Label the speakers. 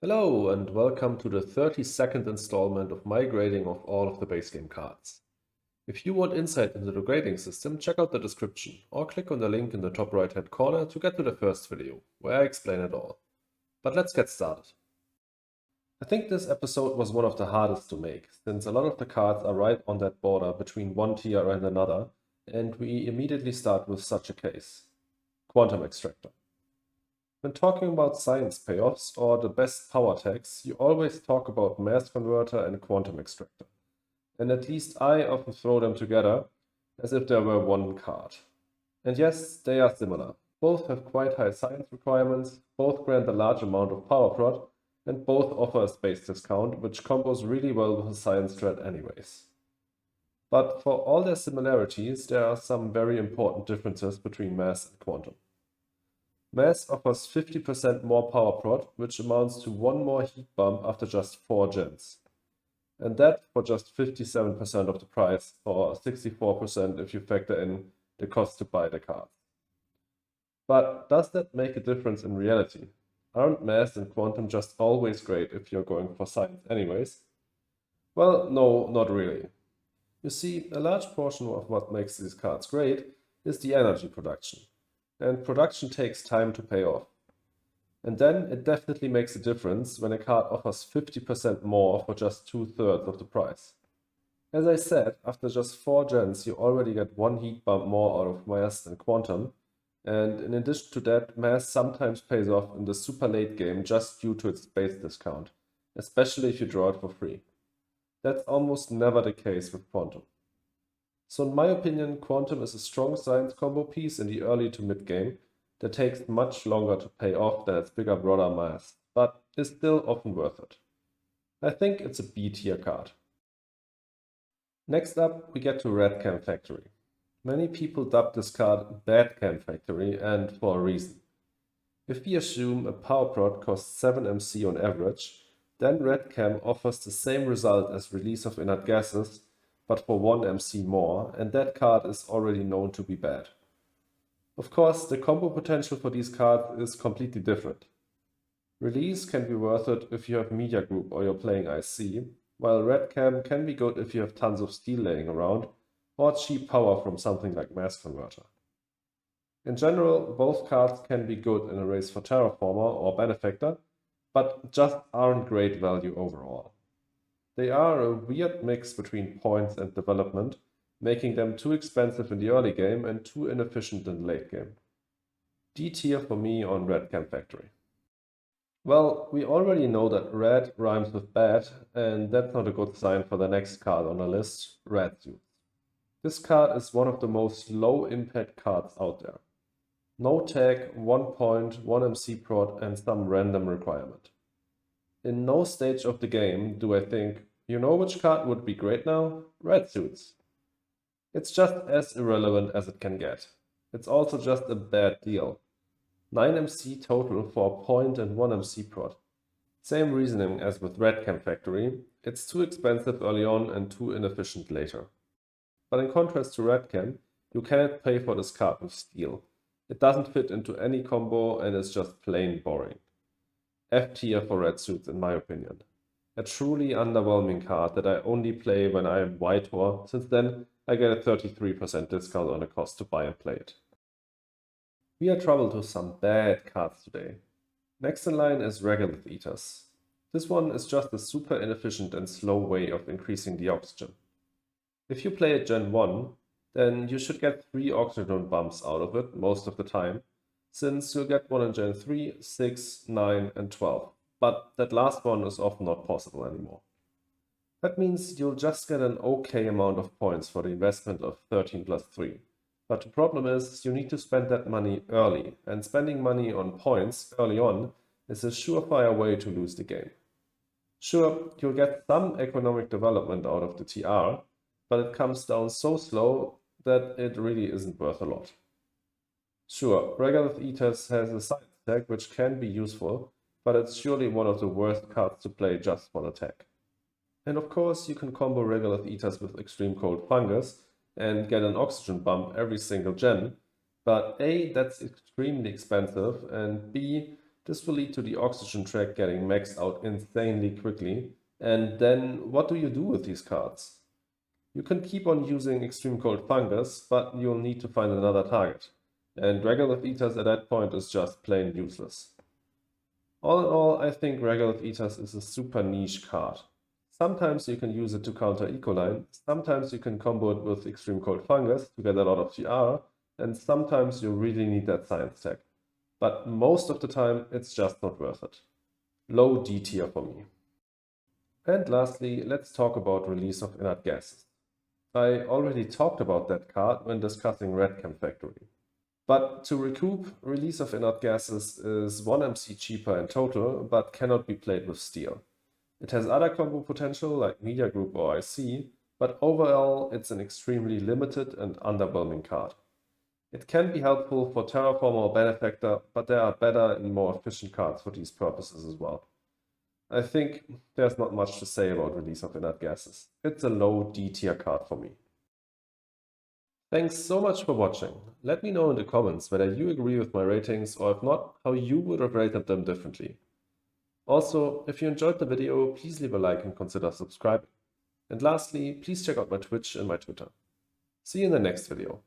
Speaker 1: Hello and welcome to the 32nd installment of my grading of all of the base game cards. If you want insight into the grading system, check out the description or click on the link in the top right hand corner to get to the first video, where I explain it all. But let's get started. I think this episode was one of the hardest to make, since a lot of the cards are right on that border between one tier and another, and we immediately start with such a case. Quantum Extractor. When talking about science payoffs or the best power tags, you always talk about mass converter and quantum extractor. And at least I often throw them together as if there were one card. And yes, they are similar. Both have quite high science requirements, both grant a large amount of power prod, and both offer a space discount, which combos really well with a science threat anyways. But for all their similarities, there are some very important differences between mass and quantum. Mass offers 50% more power prod, which amounts to one more heat bump after just 4 gens. And that for just 57% of the price, or 64% if you factor in the cost to buy the cards. But does that make a difference in reality? Aren't mass and quantum just always great if you're going for science anyways? Well, no, not really. You see, a large portion of what makes these cards great is the energy production. And production takes time to pay off. And then it definitely makes a difference when a card offers 50% more for just 2/3 of the price. As I said, after just 4 gens you already get one heat bump more out of mass than quantum, and in addition to that, mass sometimes pays off in the super late game just due to its base discount, especially if you draw it for free. That's almost never the case with quantum. So in my opinion, quantum is a strong science combo piece in the early to mid game that takes much longer to pay off than its bigger brother mass, but is still often worth it. I think it's a B tier card. Next up, we get to Rad-Chem Factory. Many people dub this card Bad-Chem Factory, and for a reason. If we assume a power prod costs 7 MC on average, then Rad-Chem offers the same result as release of inert gases, but for 1 MC more, and that card is already known to be bad. Of course, the combo potential for these cards is completely different. Release can be worth it if you have media group or you're playing IC, while Rad-Chem can be good if you have tons of steel laying around, or cheap power from something like Mass Converter. In general, both cards can be good in a race for Terraformer or Benefactor, but just aren't great value overall. They are a weird mix between points and development, making them too expensive in the early game and too inefficient in the late game. D tier for me on Rad-Chem Factory. Well, we already know that red rhymes with bad, and that's not a good sign for the next card on the list, Rad Suits. This card is one of the most low impact cards out there. No tag, 1 point, 1 MC prod, and some random requirement. In no stage of the game do I think, you know which card would be great now? Rad Suits. It's just as irrelevant as it can get. It's also just a bad deal. 9 MC total for a point and 1 MC prod. Same reasoning as with Rad-Chem Factory, it's too expensive early on and too inefficient later. But in contrast to Rad-Chem, you cannot pay for this card with steel. It doesn't fit into any combo and is just plain boring. F tier for Rad Suits in my opinion. A truly underwhelming card that I only play when I am Whitor, since then I get a 33% discount on the cost to buy and play it. We are troubled with some bad cards today. Next in line is Regolith Eaters. This one is just a super inefficient and slow way of increasing the oxygen. If you play it Gen 1, then you should get 3 oxygen bumps out of it most of the time, since you'll get one in Gen 3, 6, 9 and 12, but that last one is often not possible anymore. That means you'll just get an okay amount of points for the investment of 13 plus 3. But the problem is you need to spend that money early, and spending money on points early on is a surefire way to lose the game. Sure, you'll get some economic development out of the TR, but it comes down so slow that it really isn't worth a lot. Sure, Regolith Eaters has a science tag which can be useful, but it's surely one of the worst cards to play just for the tag. And of course you can combo Regolith Eaters with Extreme Cold Fungus and get an oxygen bump every single gen, but A, that's extremely expensive, and B, This will lead to the oxygen track getting maxed out insanely quickly. And then what do you do with these cards? You can keep on using Extreme Cold Fungus, but you'll need to find another target. And Regolith Eaters at that point is just plain useless. All in all, I think Regolith Eaters is a super niche card. Sometimes you can use it to counter Ecoline, sometimes you can combo it with Extreme Cold Fungus to get a lot of GR, and sometimes you really need that science tag. But most of the time, it's just not worth it. Low D tier for me. And lastly, let's talk about release of inert gases. I already talked about that card when discussing Rad-Chem Factory. But to recoup, release of inert gases is 1 MC cheaper in total, but cannot be played with steel. It has other combo potential like Media Group or IC, but overall it's an extremely limited and underwhelming card. It can be helpful for Terraform or Benefactor, but there are better and more efficient cards for these purposes as well. I think there's not much to say about release of inert gases. It's a low D tier card for me. Thanks so much for watching. Let me know in the comments whether you agree with my ratings, or if not, how you would have rated them differently. Also, if you enjoyed the video, please leave a like and consider subscribing. And lastly, please check out my Twitch and my Twitter. See you in the next video.